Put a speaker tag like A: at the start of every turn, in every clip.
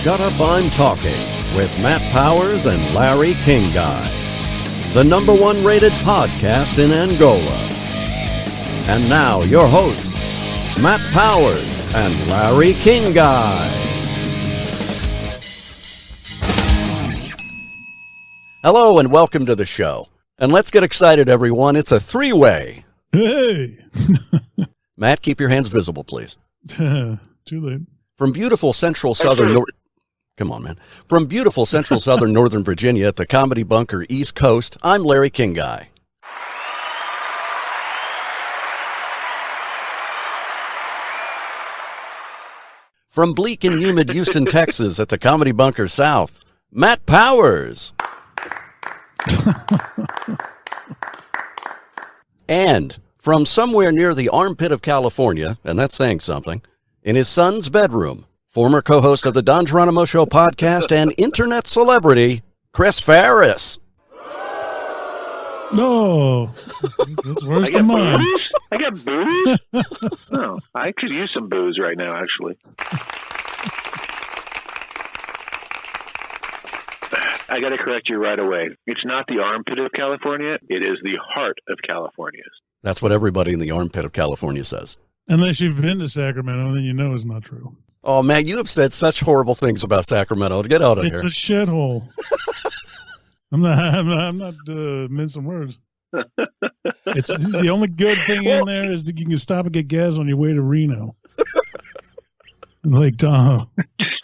A: Shut Up, I'm Talking with Matt Powers and Larry King Guy, the #1 rated podcast in Angola. And now your hosts, Matt Powers and Larry King Guy. Hello and welcome to the show. And let's get excited, everyone. It's a three-way.
B: Hey!
A: Matt, keep your hands visible, please.
B: Too late.
A: From beautiful central southern... Come on, man. From beautiful central southern Northern Virginia at the Comedy Bunker East Coast, I'm Larry King Guy. From bleak and humid Houston, Texas at the Comedy Bunker South, Matt Powers. And from somewhere near the armpit of California, and that's saying something, in his son's bedroom, former co-host of the Don Geronimo Show podcast and internet celebrity, Chris Faris.
B: No, that's worse than mine.
C: Booze? I got booze? Oh, I could use some booze right now, actually. I got to correct you right away. It's not the armpit of California. It is the heart of California.
A: That's what everybody in the armpit of California says.
B: Unless you've been to Sacramento, then you know it's not true.
A: Oh, man, you have said such horrible things about Sacramento. Get out of
B: It's
A: here.
B: a shithole. I'm not mincing words. It's the only good thing in there is that you can stop and get gas on your way to Reno. Lake Tahoe.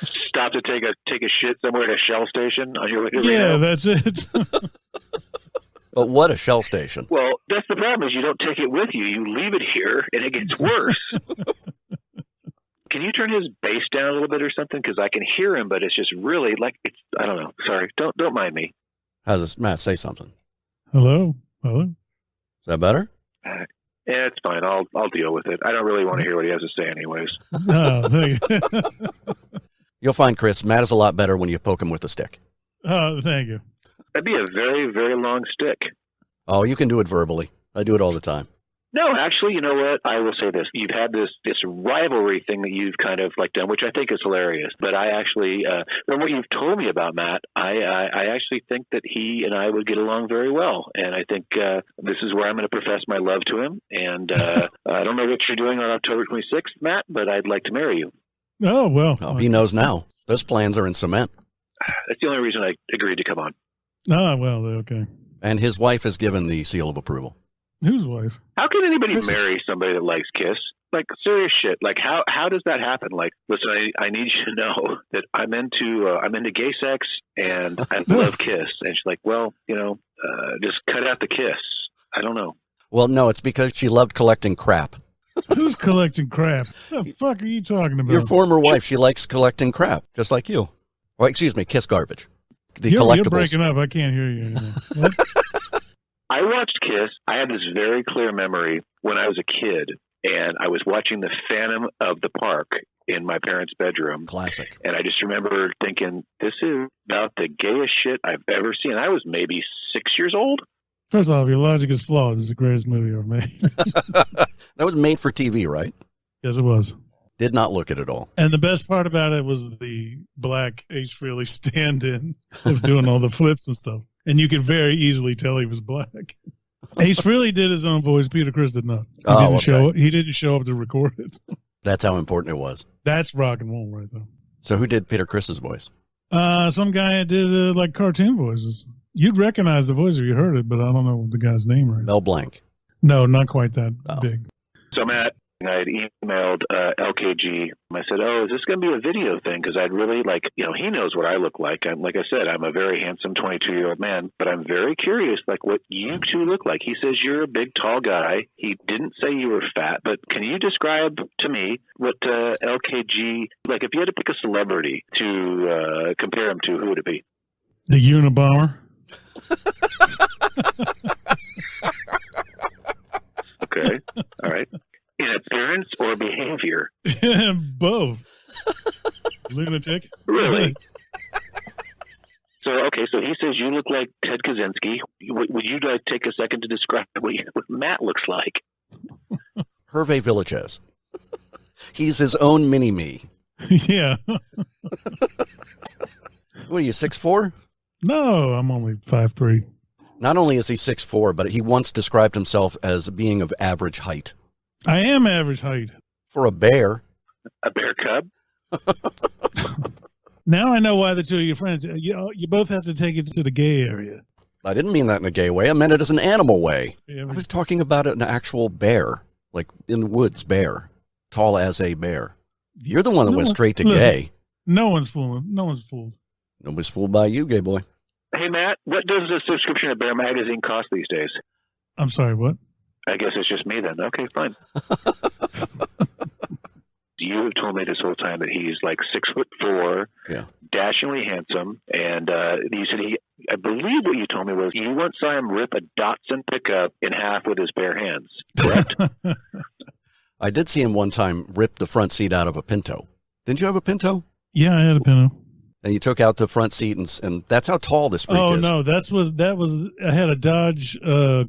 C: Stop to take a shit somewhere at a Shell station on your way to
B: Yeah,
C: Reno.
B: that's it.
A: But what a Shell station.
C: Well, that's the problem is you don't take it with you. You leave it here, and it gets worse. Can you turn his bass down a little bit or something? Because I can hear him, but it's just really like it's. I don't know. Sorry, don't mind me.
A: How's this? Matt, say something.
B: Hello?
A: Is that better?
C: Yeah, it's fine. I'll deal with it. I don't really want to hear what he has to say, anyways.
B: Oh, thank you.
A: You'll find, Chris, Matt is a lot better when you poke him with a stick.
B: Oh, thank you.
C: That'd be a very, very long stick.
A: Oh, you can do it verbally. I do it all the time.
C: No, actually, you know what? I will say this. You've had this rivalry thing that you've kind of like done, which I think is hilarious. But I actually, from what you've told me about Matt, I actually think that he and I would get along very well. And I think this is where I'm going to profess my love to him. And I don't know what you're doing on October 26th, Matt, but I'd like to marry you.
B: Oh, well.
A: Oh, he knows now. Those plans are in cement.
C: That's the only reason I agreed to come on.
B: Oh, well, okay.
A: And his wife has given the seal of approval.
B: Whose wife?
C: How can anybody
A: Chris's.
C: marry somebody that likes Kiss? Like, serious shit. Like, how does that happen? Like, listen, I need you to know that I'm into gay sex and I love Kiss. And she's like, well, just cut out the kiss. I don't know.
A: Well, no, it's because she loved collecting crap.
B: Who's collecting crap? What the fuck are you talking about?
A: Your former wife, she likes collecting crap, just like you. Well, excuse me, Kiss garbage. The
B: You're
A: collectibles.
B: breaking up. I can't hear you anymore. What?
C: I watched Kiss. I have this very clear memory when I was a kid, and I was watching the Phantom of the Park in my parents' bedroom.
A: Classic.
C: And I just remember thinking, this is about the gayest shit I've ever seen. I was maybe 6 years old.
B: First off, your logic is flawed. It's the greatest movie ever made.
A: That was made for TV, right?
B: Yes, it was.
A: Did not look it at all.
B: And the best part about it was the black Ace Frehley stand-in that was doing all the flips and stuff. And you could very easily tell he was black. Ace Frehley did his own voice. Peter Criss did not. He didn't show up to record it.
A: That's how important it was.
B: That's rock and roll right there.
A: So who did Peter Criss's voice?
B: Some guy did like cartoon voices. You'd recognize the voice if you heard it, but I don't know the guy's name right.
A: Mel Blanc.
B: No, not quite that big.
C: So, Matt, I had emailed LKG. I said, is this going to be a video thing? Because I'd really he knows what I look like. Like I said, I'm a very handsome 22-year-old man, but I'm very curious, what you two look like. He says you're a big, tall guy. He didn't say you were fat, but can you describe to me what LKG, if you had to pick a celebrity to compare him to, who would it be?
B: The Unabomber.
C: Okay. All right. In appearance or behavior?
B: Both. Lunatic.
C: Really? So he says you look like Ted Kaczynski. Would you take a second to describe what Matt looks like?
D: Hervé Villachez. He's his own mini-me.
B: Yeah.
D: What are you, 6'4"?
B: No, I'm only 5'3".
D: Not only is he 6'4", but he once described himself as being of average height.
B: I am average height.
D: For a bear.
C: A bear cub?
B: Now I know why the two of your friends, you both have to take it to the gay area.
D: I didn't mean that in a gay way. I meant it as an animal way.
B: Yeah,
D: I was talking about an actual bear, like in the woods bear, tall as a bear. You're the one that went straight to gay.
B: No one's fooling. No one's fooled.
D: Nobody's fooled by you, gay boy.
C: Hey, Matt, what does a subscription to Bear Magazine cost these days?
B: I'm sorry, what?
C: I guess it's just me then. Okay, fine. You have told me this whole time that he's like 6'4",
D: yeah,
C: dashingly handsome, and you said I believe what you told me was you once saw him rip a Datsun pickup in half with his bare hands, correct?
D: I did see him one time rip the front seat out of a Pinto. Didn't you have a Pinto?
B: Yeah, I had a Pinto.
D: And you took out the front seat, and that's how tall this freak is.
B: Oh, no, that was I had a Dodge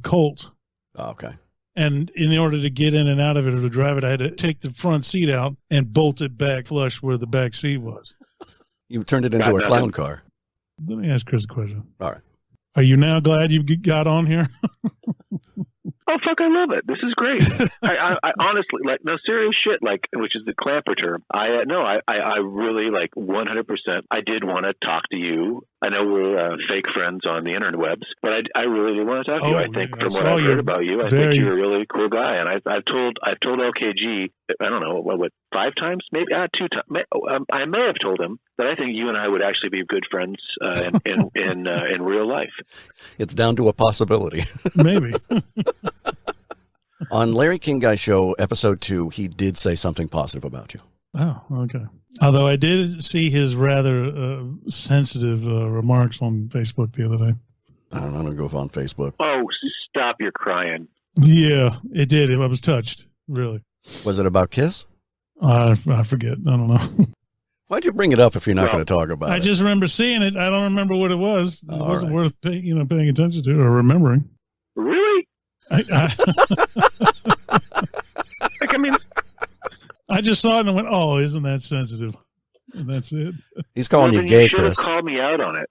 B: Colt.
D: Oh, okay.
B: And in order to get in and out of it or to drive it, I had to take the front seat out and bolt it back flush where the back seat was.
D: You turned it into a clown car.
B: Let me ask Chris a question.
D: All right.
B: Are you now glad you got on here?
C: Oh, fuck, I love it. This is great. I honestly, like, no, serious shit, like, which is the clamper term. I really, like, 100%, I did want to talk to you. I know we're fake friends on the interwebs, but I really do want to talk to you. I think from what I've heard about you, I think you're a really cool guy. And I've told LKG, I don't know, what 5 times? Maybe 2 times. I may have told him that I think you and I would actually be good friends in real life.
D: It's down to a possibility.
B: Maybe.
D: On Larry King Guy Show, episode 2, he did say something positive about you.
B: Oh, okay. Although I did see his rather sensitive remarks on Facebook the other day.
D: I don't know, go on Facebook.
C: Oh, stop your crying.
B: Yeah, it did. I was touched, really.
D: Was it about Kiss?
B: I forget. I don't know.
D: Why'd you bring it up if you're not going to talk about it?
B: I just remember seeing it. I don't remember what it was. It wasn't worth paying attention to or remembering.
C: Really?
B: I just saw it and went, "Oh, isn't that sensitive?" And that's it.
D: He's calling you gay,
C: you should
D: Chris.
C: have called me out on it,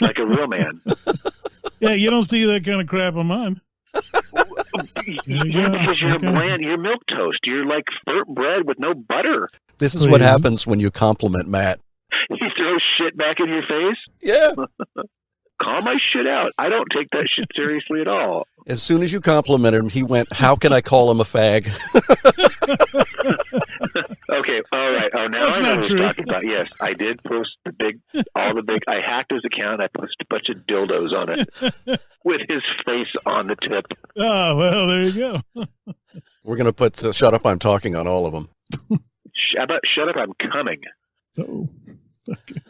C: like a real man.
B: Yeah, you don't see that kind of crap on mine.
C: Yeah, because you're bland. You're milk toast. You're like burnt bread with no butter.
D: This is what happens when you compliment Matt.
C: He throws shit back in your face?
D: Yeah.
C: Call my shit out. I don't take that shit seriously at all.
D: As soon as you complimented him, he went, "How can I call him a fag?"
C: Okay, all right. Oh, now I know what we're talking about. Yes, I did post I hacked his account. I posted a bunch of dildos on it with his face on the tip.
B: Oh, well, there you go.
D: We're going to put "Shut Up, I'm Talking" on all of them.
C: Shut up, I'm coming.
B: Oh, okay.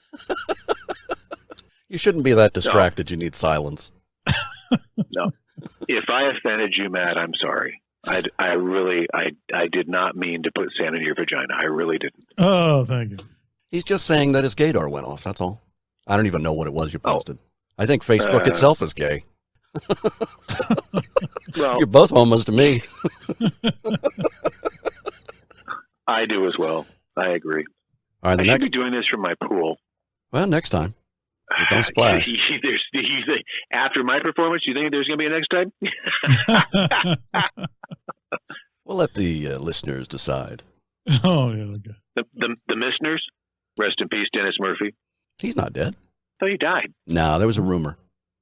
D: You shouldn't be that distracted. No. You need silence.
C: No. If I offended you, Matt, I'm sorry. I did not mean to put sand in your vagina. I really didn't.
B: Oh, thank you.
D: He's just saying that his gaydar went off. That's all. I don't even know what it was you posted. I think Facebook itself is gay. Well, you're both homos to me.
C: I do as well. I agree.
D: All right,
C: I should be doing this from my pool.
D: Well, next time. Don't splash.
C: After my performance, you think there's going to be a next time?
D: We'll let the listeners decide.
B: Oh, yeah, okay.
C: The listeners? Rest in peace, Dennis Murphy.
D: He's not dead.
C: Oh, he died.
D: No, there was a rumor.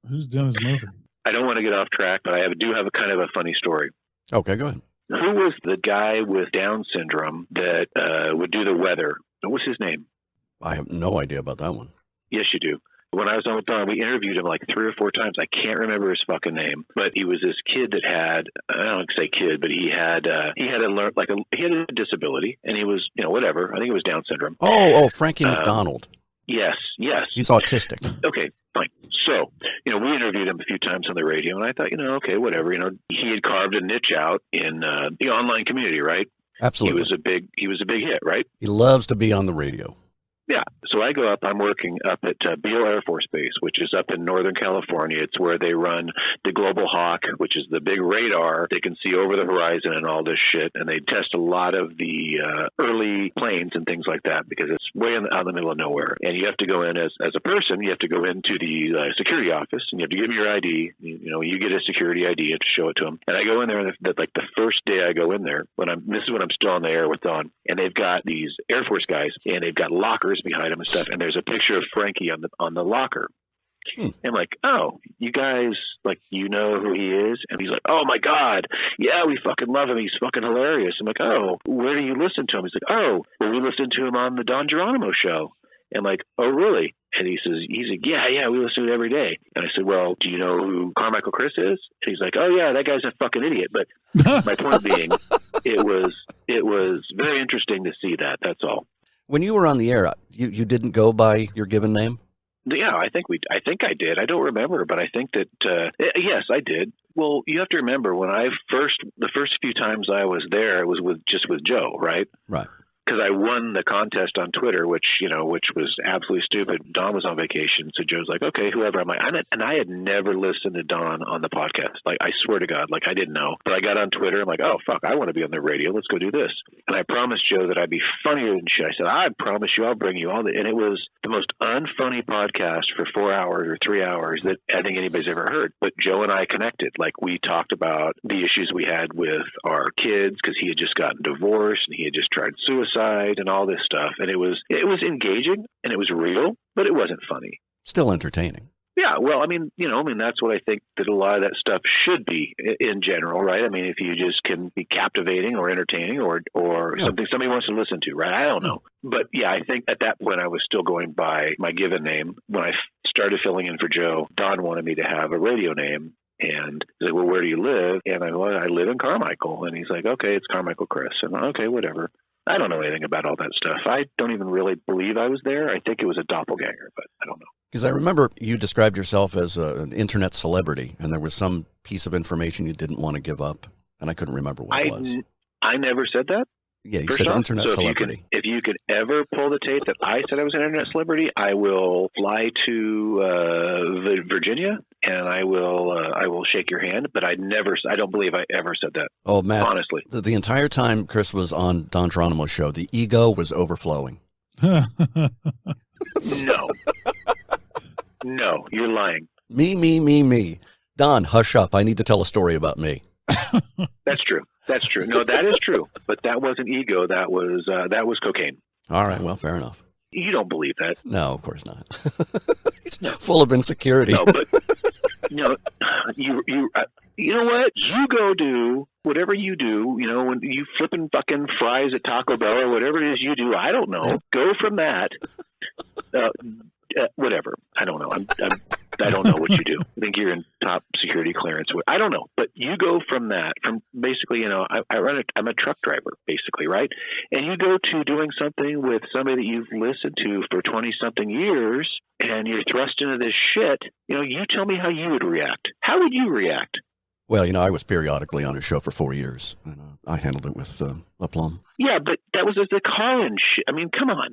B: Who's Dennis Murphy?
C: I don't want to get off track, but I do have a kind of a funny story.
D: Okay, go ahead.
C: Who was the guy with Down syndrome that would do the weather? What was his name?
D: I have no idea about that one.
C: Yes, you do. When I was on with Don, we interviewed him like 3 or 4 times. I can't remember his fucking name, but he was this kid that had, I don't want to say kid, but he had a disability, and he was, whatever. I think it was Down syndrome.
D: Oh, Frankie McDonald.
C: Yes.
D: He's autistic.
C: Okay, fine. So, we interviewed him a few times on the radio, and I thought, okay, whatever. He had carved a niche out in the online community, right?
D: Absolutely.
C: He was a big hit, right?
D: He loves to be on the radio.
C: Yeah. So I go up, I'm working up at Beale Air Force Base, which is up in Northern California. It's where they run the Global Hawk, which is the big radar. They can see over the horizon and all this shit. And they test a lot of the early planes and things like that because it's way out in the middle of nowhere. And you have to go in as a person, you have to go into the security office and you have to give them your ID. You get a security ID, you have to show it to them. And I go in there, and like the first day I go in there, this is when I'm still on the air with Don, and they've got these Air Force guys, and they've got lockers behind them and stuff, and there's a picture of Frankie on the locker. And I'm like, oh, you guys, like, you know who he is? And he's like, oh my God, yeah, we fucking love him. He's fucking hilarious. I'm like, oh, where do you listen to him? He's like, oh, well, we listen to him on the Don Geronimo show. And I'm like, oh, really? And he's like, yeah, we listen to it every day. And I said, well, do you know who Carmichael Chris is? And he's like, oh yeah, that guy's a fucking idiot. But my point being, it was very interesting to see that. That's all.
D: When you were on the air, you didn't go by your given name?
C: Yeah, I think I did. I don't remember, but I think that yes, I did. Well, you have to remember when the first few times I was there, it was with Joe, right?
D: Right.
C: Because I won the contest on Twitter, which was absolutely stupid. Don was on vacation, so Joe's like, okay, whoever. I'm like, and I had never listened to Don on the podcast. Like, I swear to God, like I didn't know. But I got on Twitter. I'm like, oh fuck, I want to be on the radio. Let's go do this. And I promised Joe that I'd be funnier than shit. I said, I promise you, I'll bring you all the. And it was the most unfunny podcast for 4 hours or 3 hours that I think anybody's ever heard. But Joe and I connected. Like, we talked about the issues we had with our kids because he had just gotten divorced and he had just tried suicide and all this stuff, and it was engaging and it was real, but it wasn't funny.
D: Still entertaining.
C: Yeah, well, I mean, that's what I think that a lot of that stuff should be in general, right? I mean, if you just can be captivating or entertaining or something somebody wants to listen to, right? I don't know. But yeah, I think at that point I was still going by my given name. When I started filling in for Joe, Don wanted me to have a radio name. And he's like, well, where do you live? And I go, well, I live in Carmichael. And he's like, okay, it's Carmichael Chris. And I'm, okay, whatever. I don't know anything about all that stuff. I don't even really believe I was there. I think it was a doppelganger, but I don't know.
D: Because I remember you described yourself as an internet celebrity, and there was some piece of information you didn't want to give up, and I couldn't remember what it was.
C: I never said that.
D: Yeah, you said internet celebrity.
C: If you could ever pull the tape that I said I was an internet celebrity, I will fly to Virginia and I will shake your hand. But I don't believe I ever said that.
D: Oh, Matt,
C: honestly,
D: the entire time Chris was on Don Geronimo's show, the ego was overflowing.
C: No, you're lying.
D: Me. Don, hush up. I need to tell a story about me.
C: That's true. No, that is true. But that wasn't ego. That was cocaine.
D: All right. Well, fair enough.
C: You don't believe that?
D: No, of course not. He's full of insecurity.
C: No, but you know what? You go do whatever you do. When you flipping fucking fries at Taco Bell or whatever it is you do. I don't know. Go from that. Whatever. I don't know. I don't know what you do. I think you're in top security clearance. I don't know. But you go from that, from basically, I'm a truck driver, basically, right? And you go to doing something with somebody that you've listened to for 20-something years, and you're thrust into this shit. You tell me how you would react. How would you react?
D: Well, I was periodically on his show for 4 years, and I handled it with aplomb.
C: Yeah, but that was as the call-in shit. I mean, come on.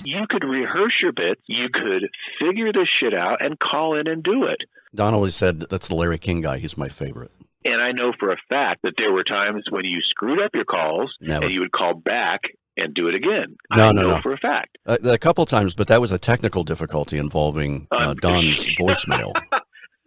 C: You could rehearse your bit. You could figure this shit out and call in and do it.
D: Don always said that's the Larry King guy. He's my favorite. And
C: I know for a fact that there were times when you screwed up your calls and you would call back and do it again. No. For a fact.
D: A couple times, but that was a technical difficulty involving Don's voicemail.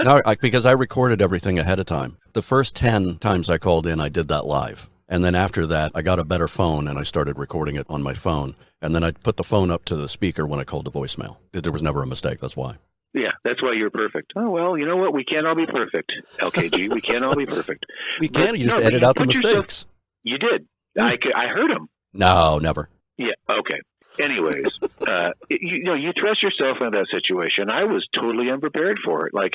D: No, because I recorded everything ahead of time. The first 10 times I called in, I did that live. And then after that, I got a better phone and I started recording it on my phone. And then I put the phone up to the speaker when I called the voicemail. There was never a mistake. That's why.
C: Yeah, that's why you're perfect. Oh, well, you know what? We can't all be perfect, LKG. We can't all be perfect.
D: We can. You just edit out the mistakes.
C: You did. Yeah. I heard them.
D: No, never.
C: Yeah, okay. Anyways, you thrust yourself into that situation. I was totally unprepared for it. I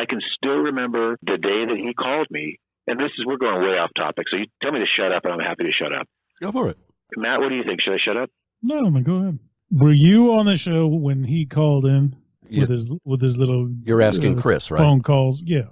C: can still remember the day that he called me, and we're going way off topic. So you tell me to shut up, and I'm happy to shut up.
D: Go for it.
C: Matt, what do you think? Should I shut up?
B: No, man, go ahead. Were you on the show when he called in with his little?
D: You're asking Chris, right?
B: Phone calls, yeah.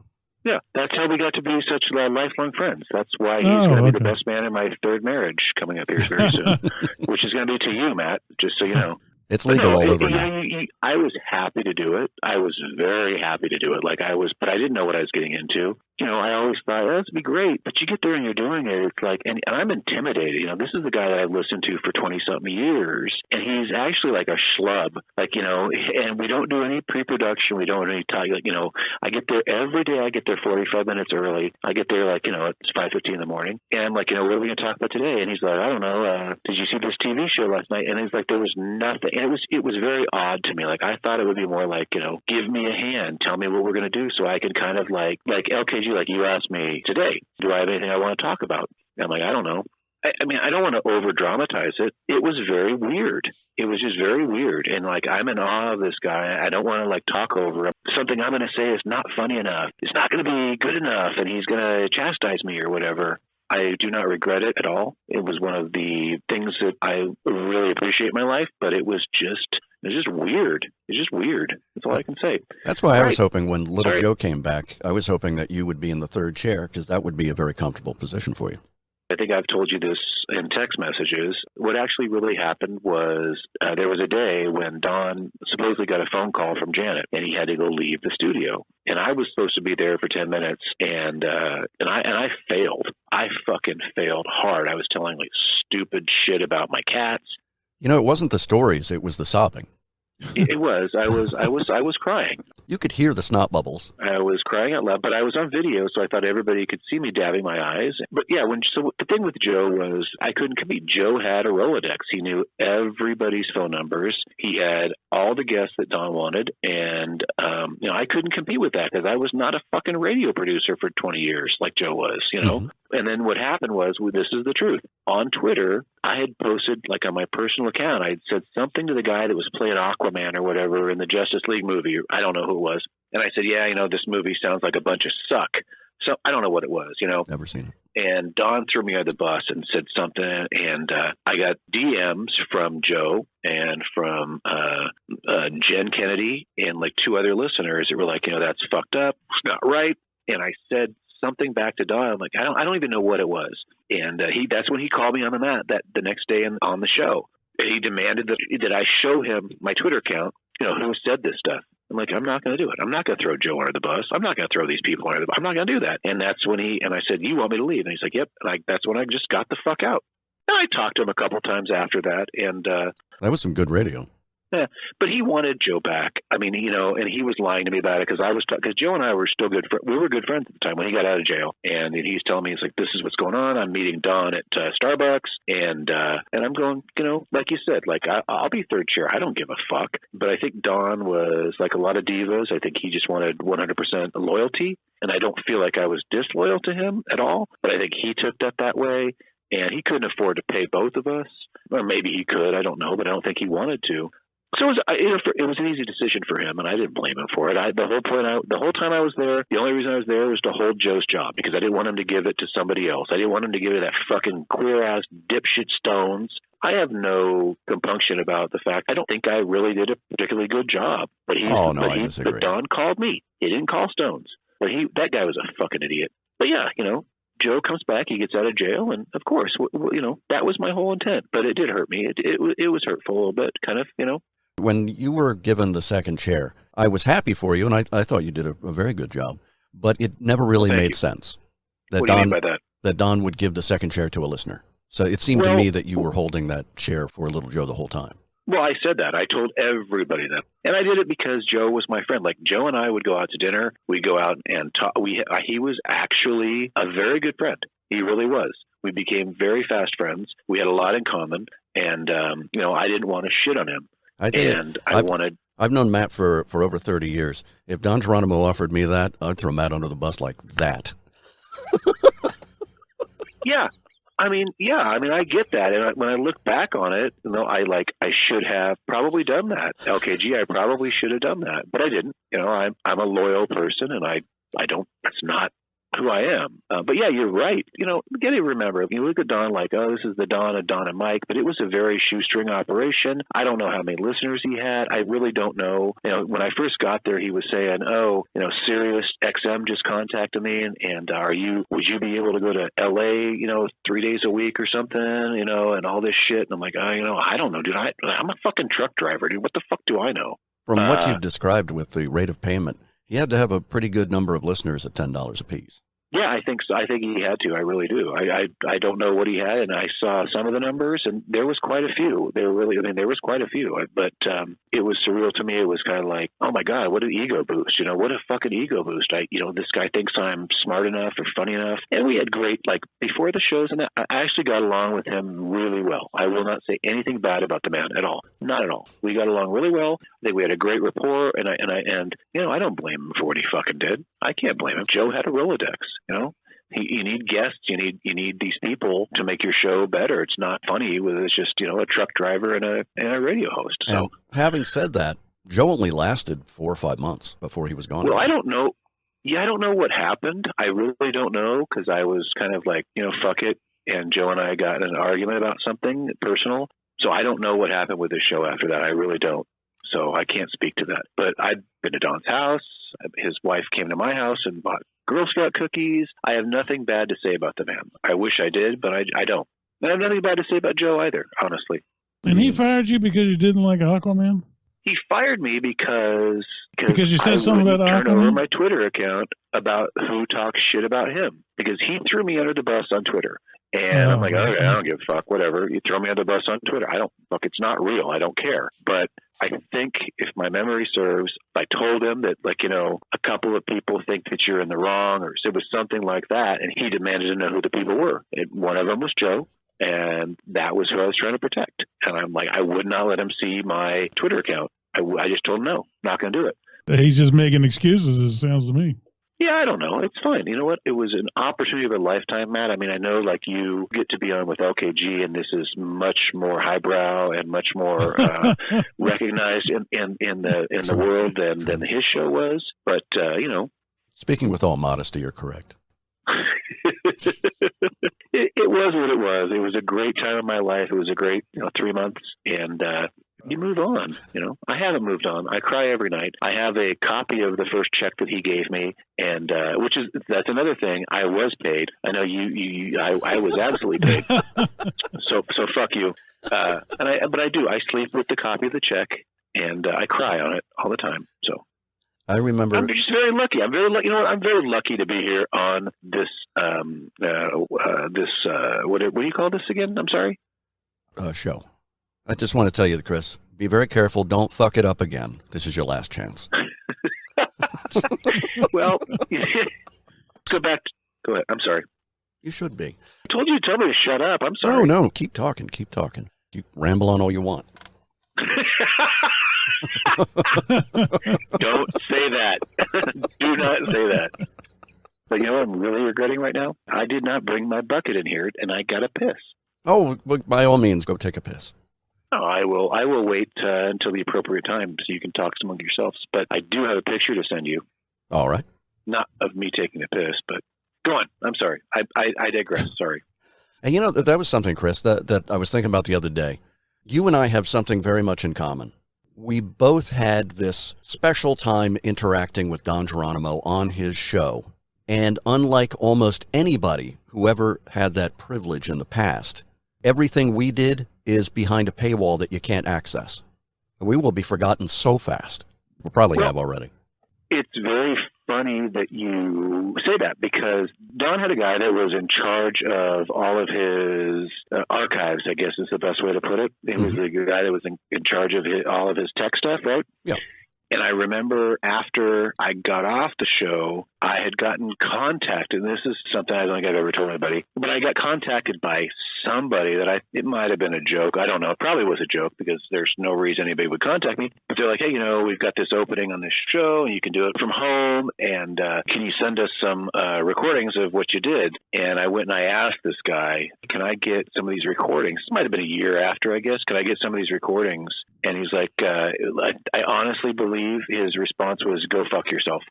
C: Yeah, that's how we got to be such lifelong friends. That's why he's
B: Oh,
C: going to be
B: okay.
C: the best man in my third marriage coming up here very soon, which is going to be to you, Matt, just so you know.
D: It's legal all over now.
C: I was happy to do it. I was very happy to do it. But I didn't know what I was getting into. I always thought, this would be great. But you get there and you're doing it. It's like, and I'm intimidated. This is the guy that I've listened to for 20-something years. And he's actually like a schlub. And we don't do any pre-production. We don't do any talk. I get there every day. I get there 45 minutes early. I get there it's 5:15 in the morning. And I'm like, what are we going to talk about today? And he's like, I don't know. Did you see this TV show last night? And he's like, there was nothing. And it was very odd to me. Like, I thought it would be more like, give me a hand. Tell me what we're going to do so I can kind of like LKG, like you asked me today, do I have anything I want to talk about? And I'm like, I don't know. I mean, I don't want to over dramatize it. It was very weird. It was just very weird. And I'm in awe of this guy. I don't want to talk over him. Something I'm going to say is not funny enough. It's not going to be good enough. And he's going to chastise me or whatever. I do not regret it at all. It was one of the things that I really appreciate in my life, but it was just weird. It's just weird. That's all I can say.
D: That's why I was hoping when Little Joe came back, I was hoping that you would be in the third chair because that would be a very comfortable position for you.
C: I think I've told you this in text messages. What actually really happened was there was a day when Don supposedly got a phone call from Janet, and he had to go leave the studio. And I was supposed to be there for 10 minutes, and I failed. I fucking failed hard. I was telling stupid shit about my cats.
D: It wasn't the stories; it was the sobbing.
C: It was. I was crying.
D: You could hear the snot bubbles.
C: I was crying out loud, but I was on video, so I thought everybody could see me dabbing my eyes. But yeah, so the thing with Joe was I couldn't compete. Joe had a Rolodex. He knew everybody's phone numbers. He had all the guests that Don wanted, and I couldn't compete with that because I was not a fucking radio producer for 20 years like Joe was.
D: Mm-hmm.
C: And then what happened was, this is the truth. On Twitter, I had posted, on my personal account, I had said something to the guy that was playing Aquaman or whatever in the Justice League movie. I don't know who it was. And I said, this movie sounds like a bunch of suck. So I don't know what it was,
D: Never seen it.
C: And Don threw me under the bus and said something. And I got DMs from Joe and from Jen Kennedy and 2 other listeners that were like, that's fucked up. It's not right. And I said something back to Don. I'm like, I don't even know what it was. And that's when he called me on the mat the next day on the show. And he demanded that I show him my Twitter account, who said this stuff. I'm like, I'm not going to do it. I'm not going to throw Joe under the bus. I'm not going to throw these people under the bus. I'm not going to do that. And that's when I said, you want me to leave? And he's like, yep. And that's when I just got the fuck out. And I talked to him a couple times after that. And
D: that was some good radio.
C: Yeah, but he wanted Joe back. I mean, and he was lying to me about it because because Joe and I were still good. We were good friends at the time when he got out of jail, and he's telling me, he's like, "This is what's going on. I'm meeting Don at Starbucks," and I'm going, like you said, I'll be third chair. I don't give a fuck. But I think Don was like a lot of divas. I think he just wanted 100% loyalty, and I don't feel like I was disloyal to him at all. But I think he took that way. And he couldn't afford to pay both of us, or maybe he could. I don't know, but I don't think he wanted to. So it was an easy decision for him, and I didn't blame him for it. The whole time I was there, the only reason I was there was to hold Joe's job because I didn't want him to give it to somebody else. I didn't want him to give it to that fucking queer-ass dipshit Stones. I have no compunction about the fact I don't think I really did a particularly good job. But
D: I disagree.
C: But Don called me. He didn't call Stones. But that guy was a fucking idiot. But yeah, Joe comes back, he gets out of jail, and of course, that was my whole intent. But it did hurt me. It was hurtful a little bit, kind of,
D: When you were given the second chair, I was happy for you, and I thought you did a very good job. But it never really made sense that
C: what do you mean by that?
D: That Don would give the second chair to a listener. So it seemed to me that you were holding that chair for Little Joe the whole time.
C: Well, I said that. I told everybody that. And I did it because Joe was my friend. Like, Joe and I would go out to dinner. We'd go out and talk. He was actually a very good friend. He really was. We became very fast friends. We had a lot in common. And, I didn't want to shit on him.
D: I've known Matt for over 30 years. If Don Geronimo offered me that, I'd throw Matt under the bus like that.
C: Yeah. I get that. And when I look back on it, I should have probably done that. LKG, I probably should have done that, but I didn't. I'm a loyal person, and I don't, it's not who I am. But yeah, you're right. You know, you got to remember, you look at Don like, oh, this is the Don of Don and Mike, but it was a very shoestring operation. I don't know how many listeners he had. I really don't know. You know, when I first got there, he was saying, oh, you know, Sirius XM just contacted me, and would you be able to go to LA, you know, 3 days a week or something, you know, and all this shit. And I'm like, oh, you know, I don't know, dude. I'm a fucking truck driver, dude. What the fuck do I know?
D: From what you've described with the rate of payment, he had to have a pretty good number of listeners at $10 a piece.
C: Yeah, I think so. I think he had to. I really do. I don't know what he had, and I saw some of the numbers, and there was quite a few. There was quite a few. But it was surreal to me. It was kind of like, oh my God, what an ego boost! You know, what a fucking ego boost! This guy thinks I'm smart enough or funny enough, and we had great before the shows, and I actually got along with him really well. I will not say anything bad about the man at all. Not at all. We got along really well. I think we had a great rapport, and you know, I don't blame him for what he fucking did. I can't blame him. Joe had a Rolodex. You know, you need guests. You need these people to make your show better. It's not funny with it's just, you know, a truck driver and a radio host. So,
D: and having said that, Joe only lasted 4 or 5 months before he was gone.
C: Well, I don't know. Yeah, I don't know what happened. I really don't know, because I was kind of like, you know, fuck it. And Joe and I got in an argument about something personal. So I don't know what happened with the show after that. I really don't. So I can't speak to that. But I'd been to Don's house. His wife came to my house and bought Girl Scout cookies. I have nothing bad to say about the man. I wish I did, but I don't. And I have nothing bad to say about Joe either, honestly.
B: And he fired you because you didn't like Aquaman?
C: He fired me because
B: you said something about
C: Aquaman?
B: Turn
C: over my Twitter account about who talks shit about him, because he threw me under the bus on Twitter. And I'm like, okay, I don't give a fuck, whatever. You throw me under the bus on Twitter. It's not real. I don't care. But I think, if my memory serves, I told him that, like, you know, a couple of people think that you're in the wrong, or it was something like that. And he demanded to know who the people were. And one of them was Joe. And that was who I was trying to protect. And I'm like, I would not let him see my Twitter account. I just told him, no, not going to do it.
B: He's just making excuses, it sounds to me.
C: Yeah, I don't know. It's fine. You know what? It was an opportunity of a lifetime, Matt. I mean, I know, like, you get to be on with LKG, and this is much more highbrow and much more recognized in the world than his show was. But you know,
D: speaking with all modesty, you're correct.
C: It was what it was. It was a great time of my life. It was a great, 3 months, and you move on. You know, I haven't moved on. I cry every night. I have a copy of the first check that he gave me, and that's another thing. I was paid. I know I was absolutely paid. So fuck you. But I do. I sleep with the copy of the check, and I cry on it all the time. So.
D: I remember.
C: I'm just very lucky. I'm very lucky. You know what? I'm very lucky to be here on this. What do you call this again? I'm sorry.
D: Show. I just want to tell you, Chris, be very careful. Don't fuck it up again. This is your last chance.
C: Well, go ahead. I'm sorry.
D: You should be.
C: I told you to tell me to shut up. I'm sorry.
D: No. Keep talking. You ramble on all you want.
C: Don't say that. Do not say that. But you know what I'm really regretting right now? I did not bring my bucket in here, and I got a piss.
D: Oh, by all means, go take a piss.
C: Oh, I will wait until the appropriate time so you can talk among yourselves. But I do have a picture to send you.
D: All right.
C: Not of me taking a piss, but go on. I'm sorry. I digress. Sorry.
D: And that was something, Chris, that I was thinking about the other day. You and I have something very much in common. We both had this special time interacting with Don Geronimo on his show. And unlike almost anybody who ever had that privilege in the past, everything we did is behind a paywall that you can't access. We will be forgotten so fast. We probably have already.
C: It's very funny that you say that, because Don had a guy that was in charge of all of his archives, I guess is the best way to put it. He was the guy that was in charge of all of his tech stuff, right?
D: Yeah.
C: And I remember after I got off the show, I had gotten contacted, and this is something I don't think I've ever told anybody, but I got contacted by somebody that it might have been a joke. I don't know. It probably was a joke because there's no reason anybody would contact me. But they're like, hey, we've got this opening on this show and you can do it from home. And can you send us some recordings of what you did? And I went and I asked this guy, can I get some of these recordings? This might have been a year after, I guess. Can I get some of these recordings? And he's like, I honestly believe his response was, go fuck yourself.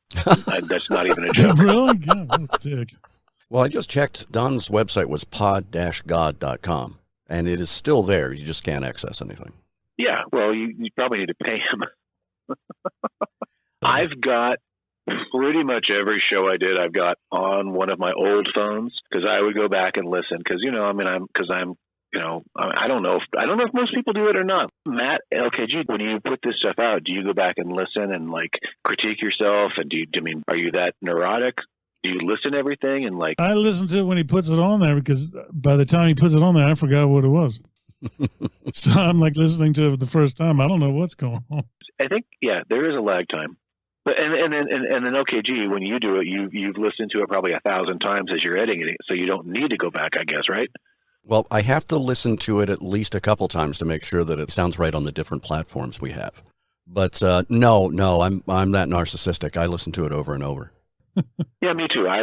C: That's not even a joke.
B: Really? Yeah, what a dick.
D: Well, I just checked. Don's website was pod-god.com, and it is still there. You just can't access anything.
C: Yeah, well, you probably need to pay him. I've got pretty much every show I did, I've got on one of my old phones because I would go back and listen because, I don't know if most people do it or not. Matt, LKG, when you put this stuff out, do you go back and listen and like critique yourself? And are you that neurotic? Do you listen to everything and like?
B: I listen to it when he puts it on there because by the time he puts it on there, I forgot what it was. So I'm like listening to it the first time. I don't know what's going on.
C: I think there is a lag time. But and then LKG, when you do it, you've listened to it probably 1,000 times as you're editing it, so you don't need to go back, I guess, right?
D: Well, I have to listen to it at least a couple times to make sure that it sounds right on the different platforms we have. But no, I'm that narcissistic. I listen to it over and over.
C: Yeah, me too. I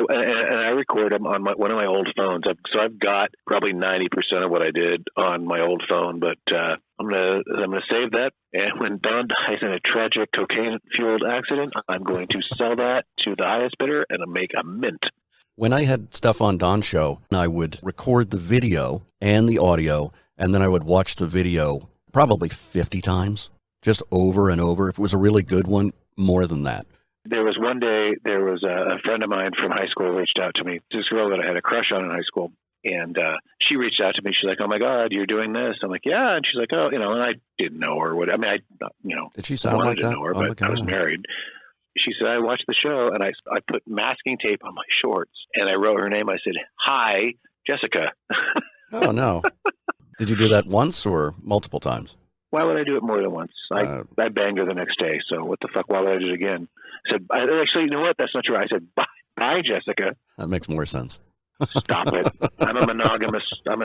C: record them on one of my old phones. So I've got probably 90% of what I did on my old phone. But I'm gonna save that. And when Don dies in a tragic cocaine-fueled accident, I'm going to sell that to the highest bidder and make a mint.
D: When I had stuff on Don's show, I would record the video and the audio, and then I would watch the video probably 50 times, just over and over. If it was a really good one, more than that.
C: There was one day, there was a friend of mine from high school reached out to me. This girl that I had a crush on in high school. And she reached out to me. She's like, oh, my God, you're doing this. I'm like, yeah. And she's like, oh, and I didn't know her.
D: Did she sound like that?
C: Know her, but I was married. She said, I watched the show, and I put masking tape on my shorts, and I wrote her name. I said, hi, Jessica.
D: Oh, no. Did you do that once or multiple times?
C: Why would I do it more than once? I banged her the next day, so what the fuck, why would I do it again? I said, actually, you know what? That's not true. I said, bye, Jessica.
D: That makes more sense.
C: Stop it. I'm a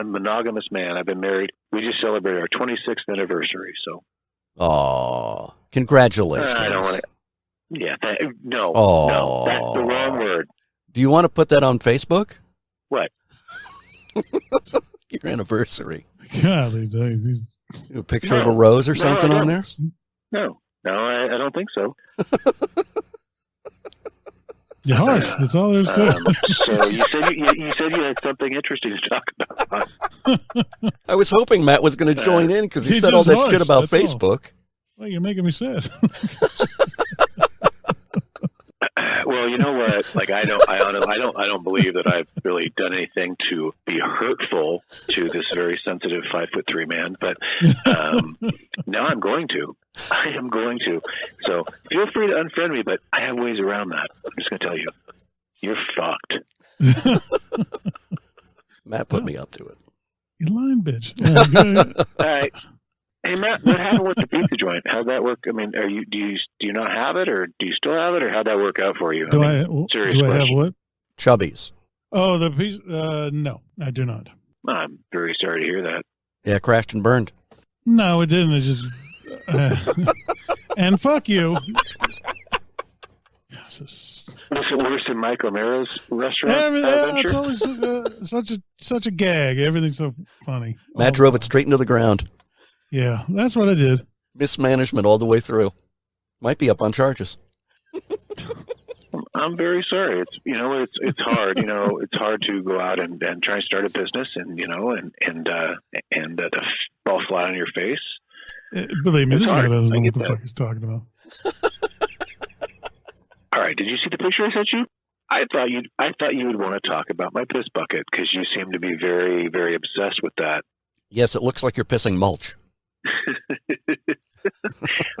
C: monogamous man. I've been married. We just celebrated our 26th anniversary, so.
D: Oh, congratulations.
C: I don't want to. Yeah, no, that's the wrong word.
D: Do you want to put that on Facebook?
C: What?
D: Your anniversary.
B: Golly days.
D: A picture of a rose or something on there?
C: No, I don't think so.
B: You're harsh. That's all there's to it.
C: So you said you had something interesting to talk about.
D: I was hoping Matt was going to join in because he said all that shit about Facebook.
B: Well, you're making me sad.
C: Well, you know what? Like, I don't believe that I've really done anything to be hurtful to this very sensitive 5'3" man. But now I'm going to. I am going to. So feel free to unfriend me, but I have ways around that. I'm just going to tell you, you're fucked.
D: Matt put me up to it.
B: You lying bitch.
C: All right. Hey Matt, what happened with the pizza joint? How'd that work? I mean, do you not have it, or do you still have it, or how'd that work out for you?
B: Do I have what?
D: Chubby's.
B: Oh, the pizza. No, I do not.
C: I'm very sorry to hear that.
D: Yeah, crashed and burned.
B: No, it didn't. It just. And fuck you.
C: Was it worse than Mike O'Mara's restaurant?
B: It's always such a gag. Everything's so funny.
D: Matt drove it straight into the ground.
B: Yeah, that's what I did.
D: Mismanagement all the way through. Might be up on charges.
C: I'm very sorry. It's hard. It's hard to go out and try and start a business, and to fall flat on your face.
B: Believe me, this guy doesn't know what the
C: that.
B: fuck he's talking about.
C: All right. Did you see the picture I sent you? I thought you would want to talk about my piss bucket because you seem to be very, very obsessed with that.
D: Yes, it looks like you're pissing mulch.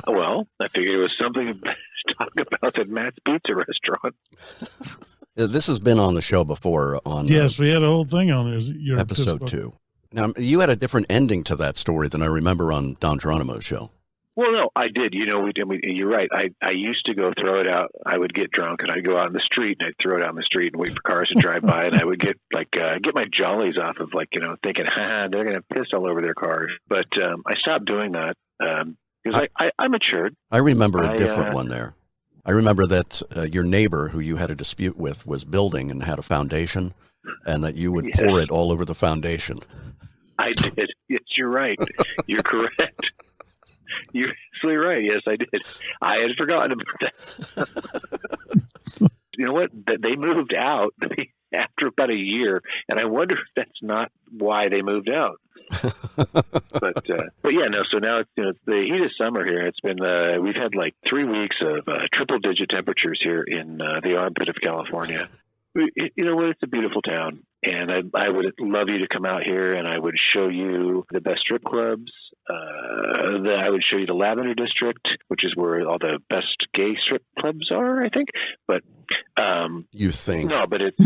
C: Well, I figured it was something to talk about at Matt's Pizza Restaurant.
D: This has been on the show before.
B: Yes, we had a whole thing on there. Your
D: episode 2. Now, you had a different ending to that story than I remember on Don Geronimo's show.
C: Well, no, I did. You know, you're right. I used to go throw it out. I would get drunk and I'd go out in the street and I'd throw it out in the street and wait for cars to drive by. And I would get my jollies off of thinking, they're going to piss all over their cars. But I stopped doing that because I matured.
D: I remember a different one there. I remember that your neighbor who you had a dispute with was building and had a foundation, and that you would pour it all over the foundation.
C: I did. Yes, you're right. You're correct. You're absolutely right. Yes, I did. I had forgotten about that. You know what? They moved out after about a year, and I wonder if that's not why they moved out. but yeah, no. So now it's the heat of summer here. It's been we've had like 3 weeks of triple-digit temperatures here in the armpit of California. You know what? It's a beautiful town, and I would love you to come out here, and I would show you the best strip clubs. I would show you the Lavender District, which is where all the best gay strip clubs are, I think. But
D: you think?
C: No, but it's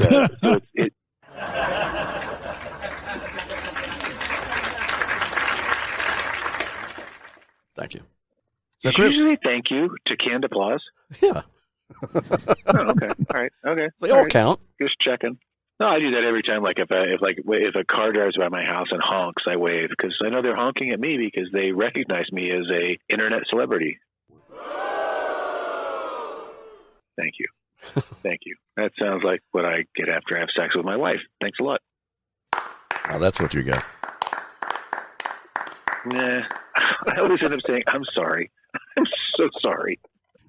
D: Thank you. So, Chris,
C: usually thank you to canned applause.
D: Yeah.
C: Oh, okay. All right. Okay.
D: They all count.
C: Just checking. No, I do that every time. Like if a car drives by my house and honks, I wave because I know they're honking at me because they recognize me as a internet celebrity. Thank you. Thank you. That sounds like what I get after I have sex with my wife. Thanks a lot.
D: Oh, that's what you get.
C: Nah. I always end up saying, I'm sorry. I'm so sorry.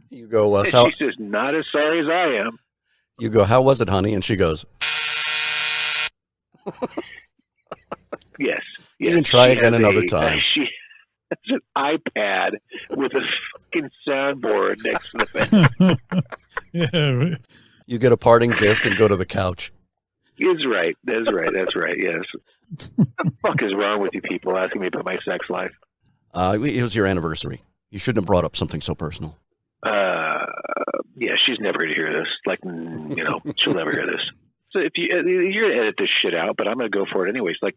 D: You go,
C: she says, not as sorry as I am.
D: You go, how was it, honey? And she goes,
C: yes.
D: You can try again another time.
C: She has an iPad with a fucking soundboard next to the bed.
B: Yeah.
D: You get a parting gift and go to the couch.
C: That's right. That's right. Yes. What the fuck is wrong with you people asking me about my sex life?
D: It was your anniversary. You shouldn't have brought up something so personal.
C: Yeah, she's never going to hear this. She'll never hear this. So if you're going to edit this shit out, but I'm going to go for it anyways. How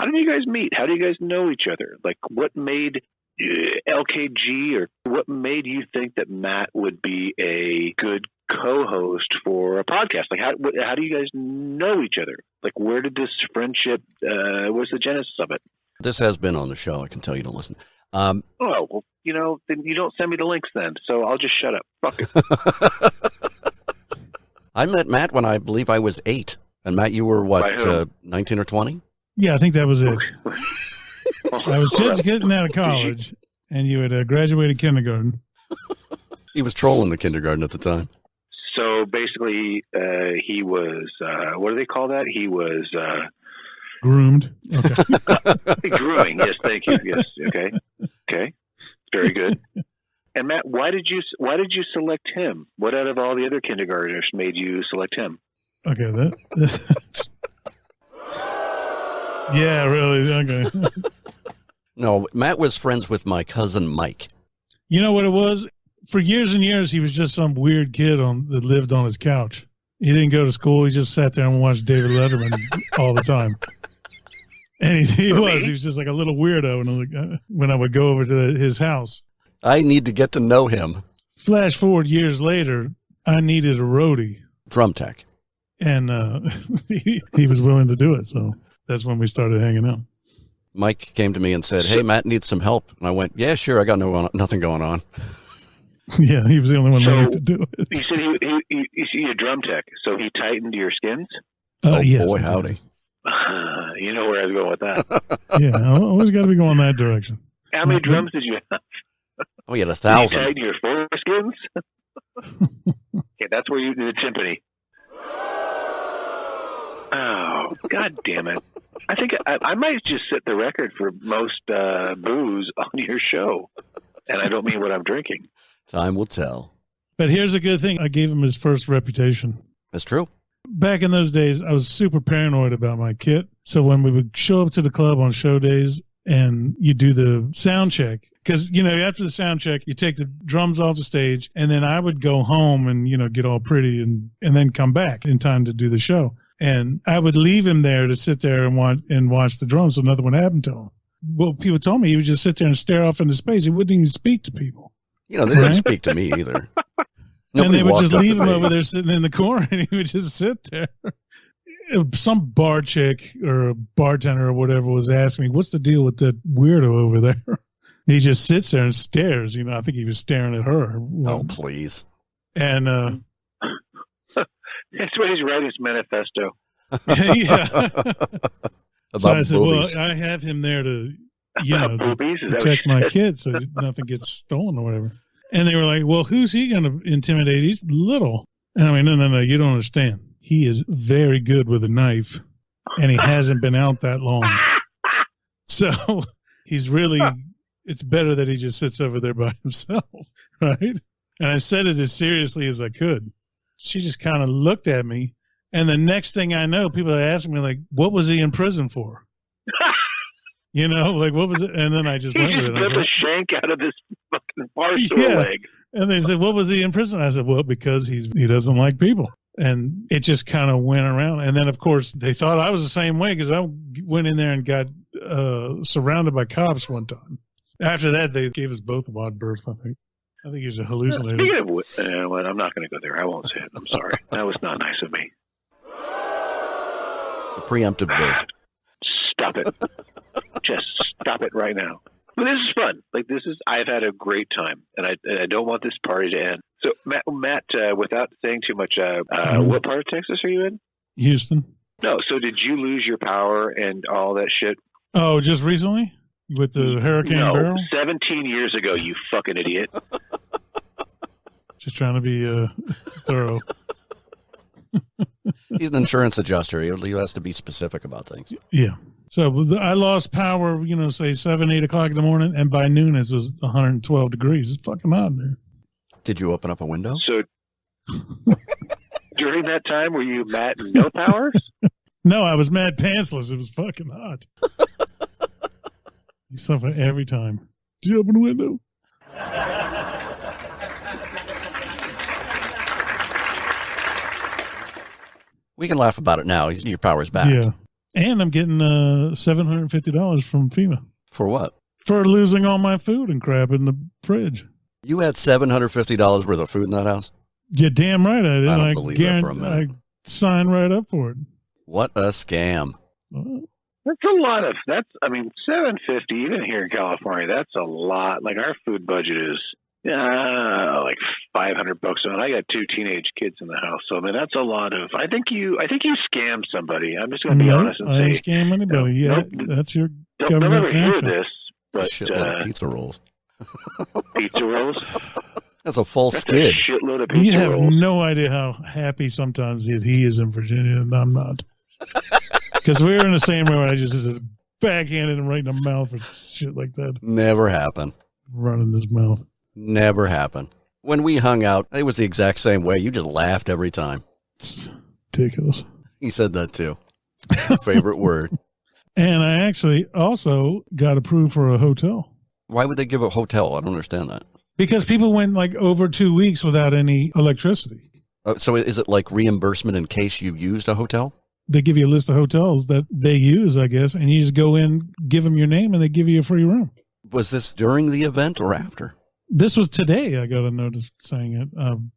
C: did you guys meet? How do you guys know each other? Like, what made LKG, or what made you think that Matt would be a good co-host for a podcast? Like, how do you guys know each other? Like, where did this friendship? What's the genesis of it?
D: This has been on the show. I can tell you to listen.
C: Oh, well, then you don't send me the links then. So I'll just shut up. Fuck it.
D: I met Matt when I believe I was 8. And Matt, you were what, 19 or 20?
B: Yeah, I think that was it. I was just getting out of college, and you had graduated kindergarten.
D: He was trolling the kindergarten at the time.
C: So basically, he was, what do they call that? He was...
B: groomed. Okay.
C: Grooming. Yes, thank you. Yes. Okay. Very good. And Matt, why did you select him? What out of all the other kindergartners made you select him?
B: Okay, yeah, really. Okay.
D: No, Matt was friends with my cousin Mike.
B: You know what it was? For years and years, he was just some weird kid that lived on his couch. He didn't go to school. He just sat there and watched David Letterman all the time. And he was just like a little weirdo. And when I would go over to his house,
D: I need to get to know him.
B: Flash forward years later, I needed a roadie,
D: drum tech,
B: and he was willing to do it. So that's when we started hanging out.
D: Mike came to me and said, "Hey, Matt needs some help," and I went, "Yeah, sure. I got nothing going on."
B: Yeah, he was the only one willing to do it.
C: You said you're a drum tech, so he tightened your skins?
B: Yes,
D: boy, howdy.
C: You know where I was going with that.
B: Yeah, I always got to be going that direction.
C: How many drums did you have?
D: Oh, you had 1,000.
C: You tightened your foreskins? Okay, that's where you did the timpani. Oh, God damn it. I think I might just set the record for most booze on your show. And I don't mean what I'm drinking.
D: Time will tell.
B: But here's a good thing. I gave him his first reputation.
D: That's true.
B: Back in those days, I was super paranoid about my kit. So when we would show up to the club on show days and you do the sound check, because, after the sound check, you take the drums off the stage, and then I would go home and, get all pretty and then come back in time to do the show. And I would leave him there to sit there and watch the drums so nothing would happen to him. well, people told me he would just sit there and stare off into space. He wouldn't even speak to people.
D: They didn't speak to me either.
B: And they would just leave him
D: me.
B: over there sitting in the corner, and he would just sit there. Some bar chick or a bartender or whatever was asking me, what's the deal with that weirdo over there? He just sits there and stares. I think he was staring at her.
D: Oh, please.
B: And
C: that's what he's writing his manifesto.
B: yeah.
D: About
B: So I said,
D: boobies.
B: well, I have him there to,
C: Boobies? Is that what
B: protect
C: you
B: my
C: said?
B: kids so nothing gets stolen or whatever. And they were like, well, who's he going to intimidate? He's little. And I mean, no, you don't understand. He is very good with a knife, and he hasn't been out that long. So he's really, it's better that he just sits over there by himself, right? And I said it as seriously as I could. She just kind of looked at me, and the next thing I know, people are asking me, like, what was he in prison for? Like, what was it? And then I just went with it.
C: He just ripped a shank out of his fucking parcel leg.
B: And they said, what was he in prison? I said, well, because he doesn't like people. And it just kind of went around. And then, of course, they thought I was the same way because I went in there and got surrounded by cops one time. After that, they gave us both a wide berth, I think. I think he was a hallucinator.
C: Well, I'm not going to go there. I won't say it. I'm sorry. That was not nice of me.
D: It's a preemptive bill.
C: Stop it. Just stop it right now. But this is fun. I've had a great time, and I don't want this party to end. So, Matt, without saying too much, what part of Texas are you in?
B: Houston.
C: No. So, did you lose your power and all that shit?
B: Oh, just recently with the Hurricane Barrel?
C: 17 years ago. You fucking idiot.
B: Just trying to be thorough.
D: He's an insurance adjuster. He has to be specific about things.
B: Yeah. So I lost power, say 7, 8 o'clock in the morning, and by noon it was 112 degrees. It's fucking hot in there.
D: Did you open up a window?
C: So during that time, were you Matt no powers?
B: No, I was mad pantsless. It was fucking hot. You suffer every time. Did you open the window?
D: We can laugh about it now. Your power's back.
B: Yeah. And I'm getting $750 from FEMA.
D: For what?
B: For losing all my food and crap in the fridge.
D: You had $750 worth of food in that house?
B: You're damn right I did.
D: I don't believe that for a minute.
B: I signed right up for it.
D: What a scam.
C: That's a lot of, $750, even here in California, that's a lot. Like our food budget is like $500 a month. I got 2 teenage kids in the house. So, that's a lot of, I think you scammed somebody. I'm just going to be honest and say.
B: I didn't scam anybody. That's your
C: Don't ever hear
B: answer.
C: this. But,
D: It's a shitload of pizza rolls.
C: Pizza rolls?
D: That's a full
C: That's
D: skid.
C: a shitload of pizza
B: You have
C: rolls.
B: no idea how happy sometimes he is in Virginia, and I'm not. Because we were in the same room, and I just backhanded him right in the mouth or shit like that.
D: Never happened.
B: Running his mouth.
D: Never happened. When we hung out, it was the exact same way. You just laughed every time.
B: It's ridiculous.
D: He said that too. Favorite word.
B: And I actually also got approved for a hotel.
D: Why would they give a hotel? I don't understand that.
B: Because people went like over 2 weeks without any electricity.
D: So is it like reimbursement in case you used a hotel?
B: They give you a list of hotels that they use, I guess, and you just go in, give them your name, and they give you a free room.
D: Was this during the event or after?
B: This was today. I got a notice saying it.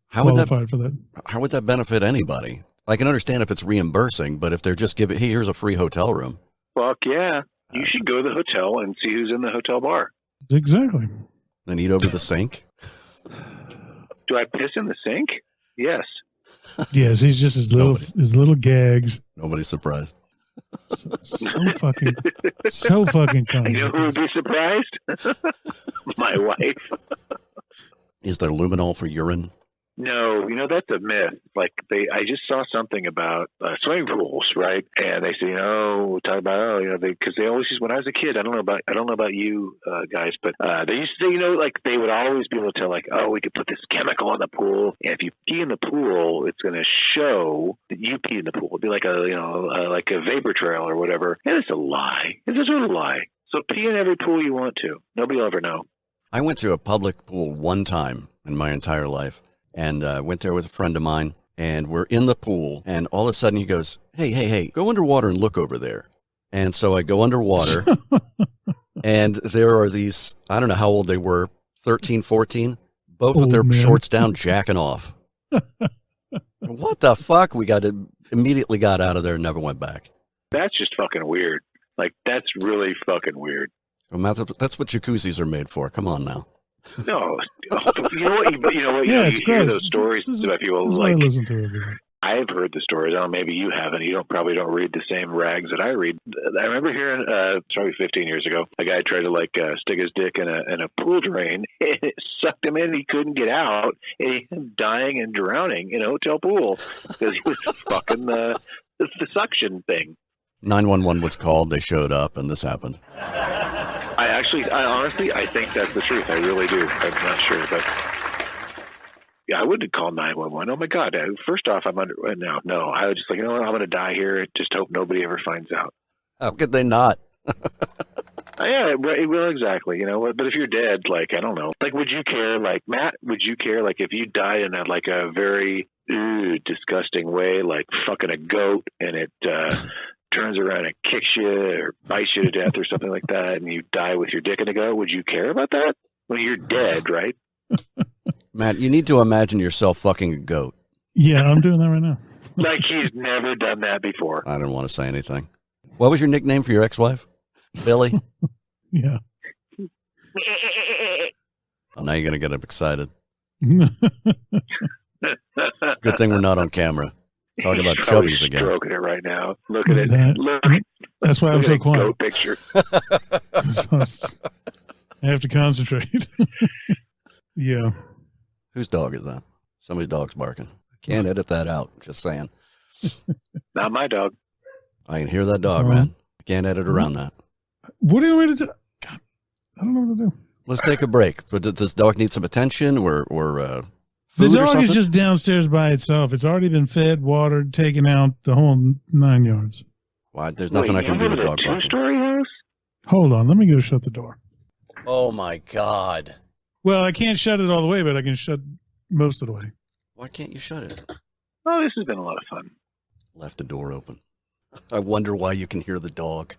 D: How would
B: qualified for that.
D: How would that benefit anybody? I can understand if it's reimbursing, but if they're just giving, hey, here's a free hotel room.
C: Fuck yeah. You should go to the hotel and see who's in the hotel bar.
B: Exactly.
D: And eat over the sink?
C: Do I piss in the sink? Yes.
B: Yes, he's just his little gags.
D: Nobody's surprised.
B: So fucking funny.
C: You know who would be surprised? My wife.
D: Is there luminol for urine?
C: No, that's a myth. Like I just saw something about swimming pools, right? And they say, talk about, because they always, when I was a kid, I don't know about you guys, but they used to say, like they would always be able to tell, like, we could put this chemical in the pool, and if you pee in the pool, it's going to show that you pee in the pool. It'd be like like a vapor trail or whatever. And it's a lie. It's a sort of lie. So pee in every pool you want to. Nobody will ever know.
D: I went to a public pool one time in my entire life. And went there with a friend of mine, and we're in the pool, and all of a sudden he goes, hey, go underwater and look over there. And so I go underwater, And there are these, I don't know how old they were, 13, 14, both with their
B: man.
D: shorts down, jacking off. What the fuck? Immediately got out of there and never went back.
C: That's just fucking weird. Like, that's really fucking weird.
D: Well, that's what jacuzzis are made for. Come on now.
C: No, you know what?
B: Yeah,
C: You hear those stories about people
B: This is why
C: like.
B: I listen to it.
C: I've heard the stories. I don't know, maybe you haven't. You probably don't read the same rags that I read. I remember hearing, probably 15 years ago, a guy tried to stick his dick in a pool drain, and it sucked him in, and he couldn't get out, and he was dying and drowning in a hotel pool because he was fucking the suction thing.
D: 911 was called. They showed up, and this happened.
C: I honestly, I think that's the truth. I really do. I'm not sure, but. Yeah, I wouldn't call 911. Oh my God! First off, I'm under. No. I was just like, I'm going to die here. Just hope nobody ever finds out.
D: How could they not?
C: Yeah, well, exactly. But if you're dead, I don't know. Would you care? Matt, would you care? If you died in a very disgusting way, like fucking a goat, and it turns around and kicks you or bites you to death or something like that, and you die with your dick in a goat? Would you care about that? Well, you're dead, right?
D: Matt, you need to imagine yourself fucking a goat.
B: Yeah, I'm doing that right now.
C: He's never done that before.
D: I didn't want to say anything. What was your nickname for your ex-wife? Billy?
B: Yeah.
D: Oh, now you're going to get excited. Good thing we're not on camera. Talking about chubbies again.
C: Stroking it right now. Look at it.
B: That's why I'm so quiet.
C: Goat picture.
B: I have to concentrate. Yeah.
D: Whose dog is that? Somebody's dog's barking. I can't edit that out. Just saying.
C: Not my dog.
D: I can hear that dog, man. I can't edit around that.
B: What do you want me to do? God, I don't know what to do.
D: Let's take a break. But does this dog need some attention or
B: The
D: food or
B: dog
D: something?
B: is just downstairs by itself. It's already been fed, watered, taken out, the whole 9 yards.
D: Why? There's nothing I can do with dog barking.
C: Two-story house?
B: Hold on. Let me go shut the door.
D: Oh, my God.
B: Well, I can't shut it all the way, but I can shut most of the way.
D: Why can't you shut it?
C: Oh, this has been a lot of fun.
D: Left the door open. I wonder why you can hear the dog.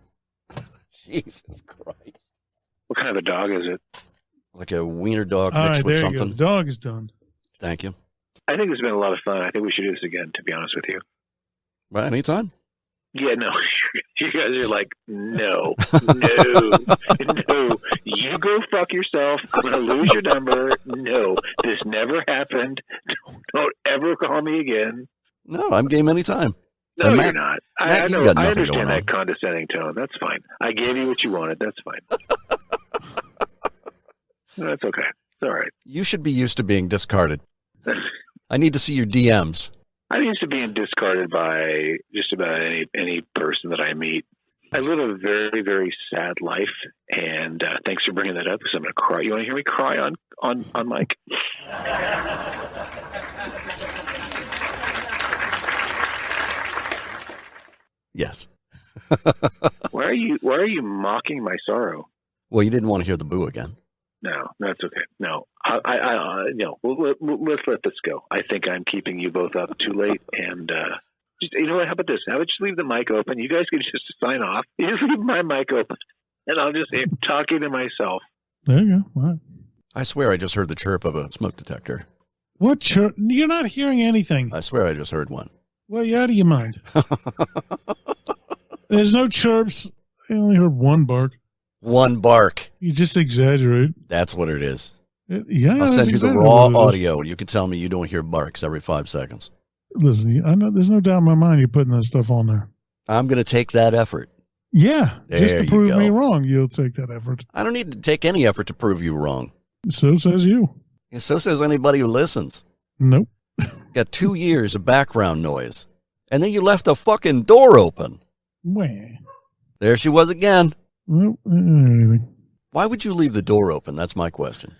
D: Jesus Christ.
C: What kind of a dog is it?
D: Like a wiener dog
B: All
D: mixed
B: right,
D: with
B: there you
D: something.
B: go. The dog is done.
D: Thank you.
C: I think it's been a lot of fun. I think we should do this again, to be honest with you.
D: Right, anytime.
C: Yeah, no. You guys are like, no. You go fuck yourself. I'm going to lose your number. No, this never happened. Don't ever call me again.
D: No, I'm game anytime.
C: No,
D: And
C: you're
D: Matt-
C: not.
D: Matt,
C: I
D: you
C: know.
D: got
C: I
D: nothing
C: understand
D: going
C: that condescending tone. That's fine. I gave you what you wanted. That's fine. No, that's okay. It's all right.
D: You should be used to being discarded. I need to see your DMs.
C: I'm used to being discarded by just about any person that I meet. I live a very, very sad life, and thanks for bringing that up because I'm going to cry. You want to hear me cry on mic?
D: Yes.
C: Why are you mocking my sorrow?
D: Well, you didn't want to hear the boo again.
C: No, that's okay. No, no. Let's let this go. I think I'm keeping you both up too late, and just, you know what? How about this? How about just leave the mic open? You guys can just sign off. You just leave my mic open, and I'll just be talking to myself.
B: There you go. All right.
D: I swear I just heard the chirp of a smoke detector.
B: What chirp? You're not hearing anything.
D: I swear I just heard one.
B: Well, you're out of your mind. There's no chirps. I only heard one bark.
D: One bark.
B: You just exaggerate.
D: That's what it is.
B: Yeah,
D: I'll
B: that's
D: send you the
B: exactly
D: raw
B: what it is.
D: audio. You can tell me you don't hear barks every 5 seconds.
B: Listen, I know there's no doubt in my mind you're putting that stuff on there.
D: I'm going to take that effort.
B: Yeah,
D: There
B: just to
D: you
B: prove
D: go.
B: me wrong, you'll take that effort.
D: I don't need to take any effort to prove you wrong.
B: So says you.
D: And so says anybody who listens.
B: Nope.
D: Got 2 years of background noise. And then you left the fucking door open.
B: Wah.
D: There she was again.
B: Nope. Anything.
D: Why would you leave the door open? That's my question.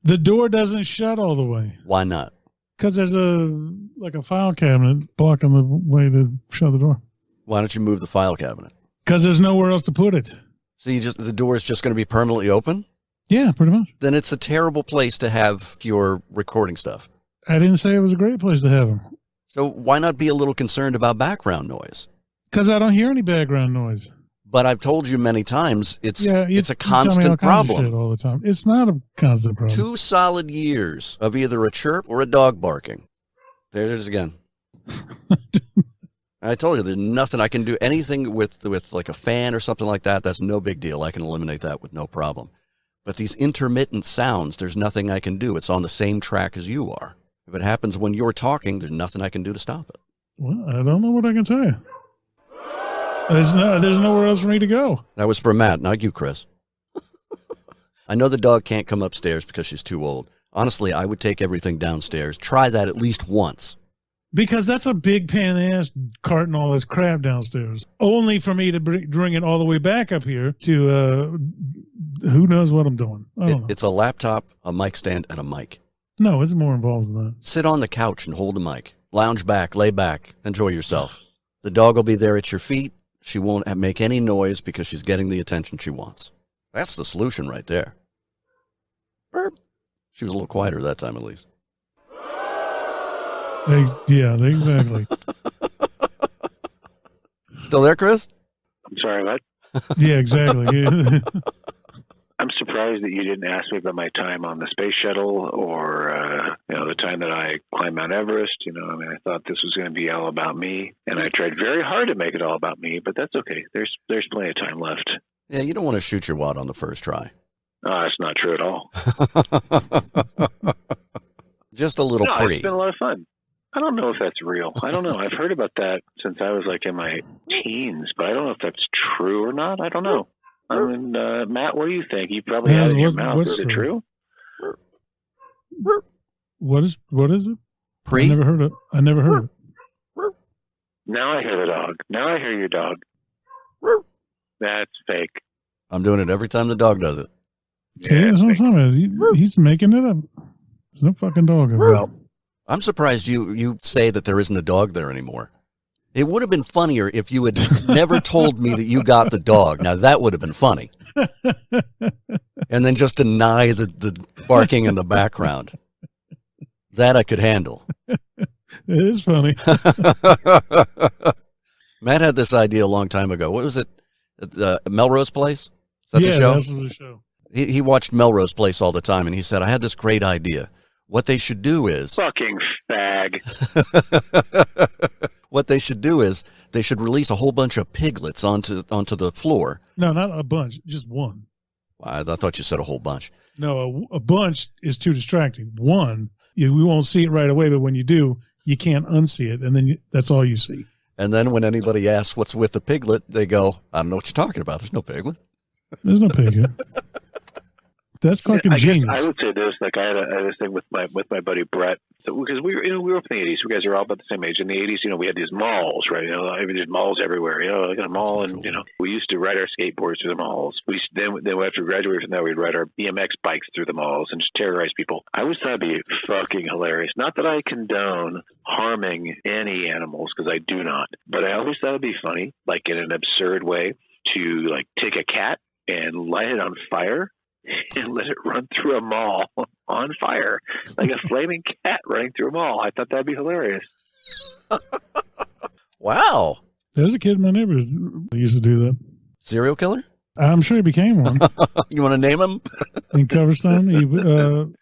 B: The door doesn't shut all the way
D: Why not?
B: because there's a file cabinet blocking the way to shut the door.
D: Why don't you move the file cabinet?
B: Because there's nowhere else to put it.
D: So the door is just going to be permanently open?
B: Yeah, pretty much.
D: Then it's a terrible place to have your recording stuff.
B: I didn't say it was a great place to have them.
D: So why not be a little concerned about background noise?
B: Because I don't hear any background noise.
D: But I've told you many times, it's a
B: Shit
D: constant problem.
B: all the time. It's not a constant problem.
D: 2 solid years of either a chirp or a dog barking. There it is again. I told you, there's nothing I can do. Anything with like a fan or something like that, that's no big deal. I can eliminate that with no problem. But these intermittent sounds, there's nothing I can do. It's on the same track as you are. If it happens when you're talking, there's nothing I can do to stop it.
B: Well, I don't know what I can tell you. There's nowhere else for me to go.
D: That was for Matt, not you, Chris. I know the dog can't come upstairs because she's too old. Honestly, I would take everything downstairs. Try that at least once.
B: Because that's a big pain in the ass carting all this crap downstairs. Only for me to bring it all the way back up here to who knows what I'm doing. I don't know.
D: It's a laptop, a mic stand, and a mic.
B: No, it's more involved than that.
D: Sit on the couch and hold the mic. Lounge back, lay back, enjoy yourself. The dog will be there at your feet. She won't make any noise because she's getting the attention she wants. That's the solution right there. Burp. She was a little quieter that time, at least.
B: Yeah, exactly.
D: Still there, Chris?
C: I'm sorry, what?
B: Yeah, exactly.
C: I'm surprised that you didn't ask me about my time on the space shuttle or, the time that I climbed Mount Everest. I thought this was going to be all about me, and I tried very hard to make it all about me, but that's okay. There's plenty of time left.
D: Yeah, you don't want to shoot your wad on the first try.
C: That's not true at all.
D: Just a little
C: It's been a lot of fun. I don't know if that's real. I don't know. I've heard about that since I was in my teens, but I don't know if that's true or not. I don't know. Matt, what do you think? You probably had it in your mouth. Is it true?
B: What is it?
D: Pre?
B: I never heard it.
C: Now I hear the dog. Now I hear your dog. That's fake.
D: I'm doing it every time the dog does it.
B: See, that's what I'm saying. He's making it up. There's no fucking dog over there.
D: I'm surprised you say that there isn't a dog there anymore. It would have been funnier if you had never told me that you got the dog. Now, that would have been funny. And then just deny the barking in the background. That I could handle.
B: It is funny.
D: Matt had this idea a long time ago. What was it? Melrose Place? Is that the show?
B: Yeah, that was the show.
D: He watched Melrose Place all the time, and he said, I had this great idea. What they should do is...
C: Fucking fag.
D: What they should do is they should release a whole bunch of piglets onto the floor.
B: No, not a bunch, just one.
D: I thought you said a whole bunch.
B: No, a bunch is too distracting. One, we won't see it right away, but when you do, you can't unsee it, and then that's all you see.
D: And then when anybody asks what's with the piglet, they go, I don't know what you're talking about. There's no piglet.
B: There's no piglet. That's fucking genius.
C: I would say this, I had this thing with my buddy Brett. So, because we were up in the 80s. You guys are all about the same age. In the 80s, we had these malls, right? There's malls everywhere. Like a mall, and we used to ride our skateboards through the malls. Then after we graduated from that, we'd ride our BMX bikes through the malls and just terrorize people. I always thought it'd be fucking hilarious. Not that I condone harming any animals, because I do not. But I always thought it'd be funny, like in an absurd way, to take a cat and light it on fire and let it run through a mall on fire, like a flaming cat running through a mall. I thought that'd be hilarious.
B: Wow. There's a kid in my neighborhood who used to do that.
D: Serial killer?
B: I'm sure he became one.
D: You want to name him?
B: In Coverstone?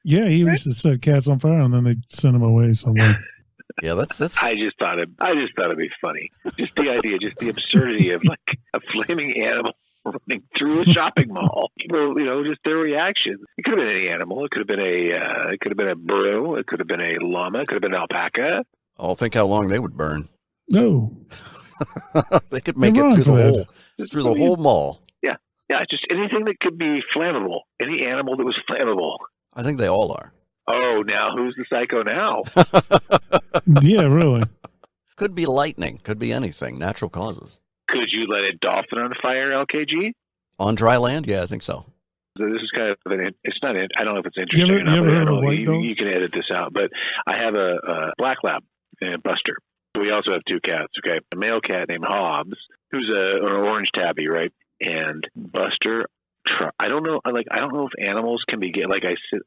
B: He used to set cats on fire and then they send him away somewhere.
D: Yeah, that's.
C: I just thought it'd be funny. Just the idea, just the absurdity of a flaming animal running through a shopping mall. People, just their reactions. It could have been any animal. It could have been a burro. It could have been a llama. It could have been an alpaca.
D: Oh, think how long they would burn.
B: No.
D: They could make it through the whole mall.
C: Yeah, just anything that could be flammable. Any animal that was flammable.
D: I think they all are.
C: Oh, now who's the psycho now?
B: Yeah, really.
D: Could be lightning. Could be anything. Natural causes.
C: Could you let a dolphin on fire, LKG?
D: On dry land? Yeah, I think so.
C: This is kind of it's not. I don't know if it's interesting. You can edit this out, but I have a black lab and Buster. We also have 2 cats. Okay, a male cat named Hobbs, who's an orange tabby, right? And Buster try. I don't know. I don't know if animals can be gay.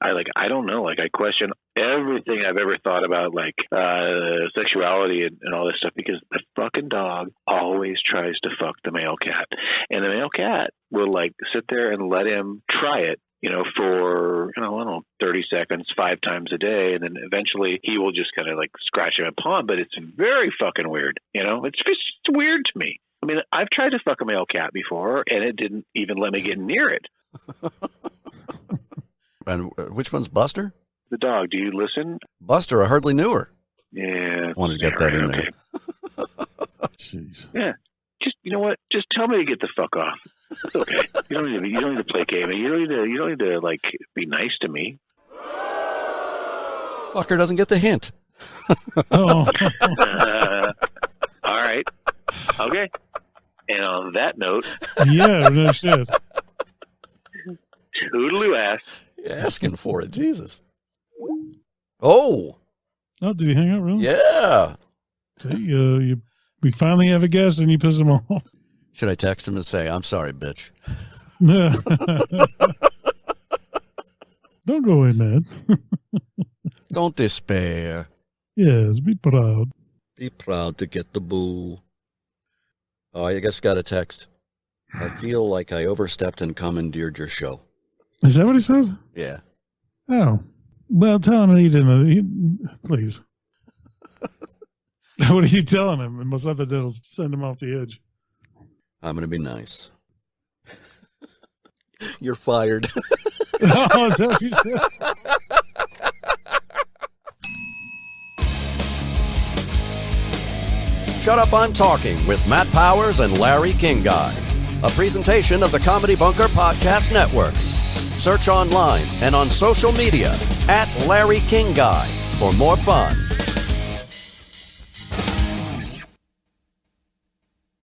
C: I don't know. I question everything I've ever thought about, sexuality and all this stuff, because the fucking dog always tries to fuck the male cat, and the male cat will sit there and let him try it, for, I don't know, 30 seconds, 5 times a day. And then eventually he will just kind of scratch him and paw him. But it's very fucking weird. It's just weird to me. I mean, I've tried to fuck a male cat before and it didn't even let me get near it.
D: And which one's Buster?
C: The dog. Do you listen?
D: Buster, I hardly knew her.
C: Yeah.
D: Wanted to get that in there.
B: Jeez.
C: Yeah. Just, you know what? Just tell me to get the fuck off. It's okay. You don't need to placate me. You don't need to be nice to me.
D: Fucker doesn't get the hint.
B: Oh.
C: All right. Okay. And on that note.
B: Yeah, no shit.
C: Toodaloo ass.
D: You're asking for it, Jesus. Oh.
B: Oh, did he hang up, really?
D: Yeah.
B: See, we finally have a guest and you piss him off.
D: Should I text him and say, I'm sorry, bitch?
B: Don't go away, man.
D: Don't despair.
B: Yes, be proud.
D: Be proud to get the boo. Oh, I guess got a text. I feel like I overstepped and commandeered your show.
B: Is that what he said?
D: Yeah.
B: Oh. Well, tell him he didn't. Please. What are you telling him? And most other that'll send him off the edge.
D: I'm going to be nice. You're fired.
B: Oh, is that what you said?
A: Shut Up, I'm Talking with Matt Powers and Larry King Guy. A presentation of the Comedy Bunker Podcast Network. Search online and on social media @Larry King Guy for more fun.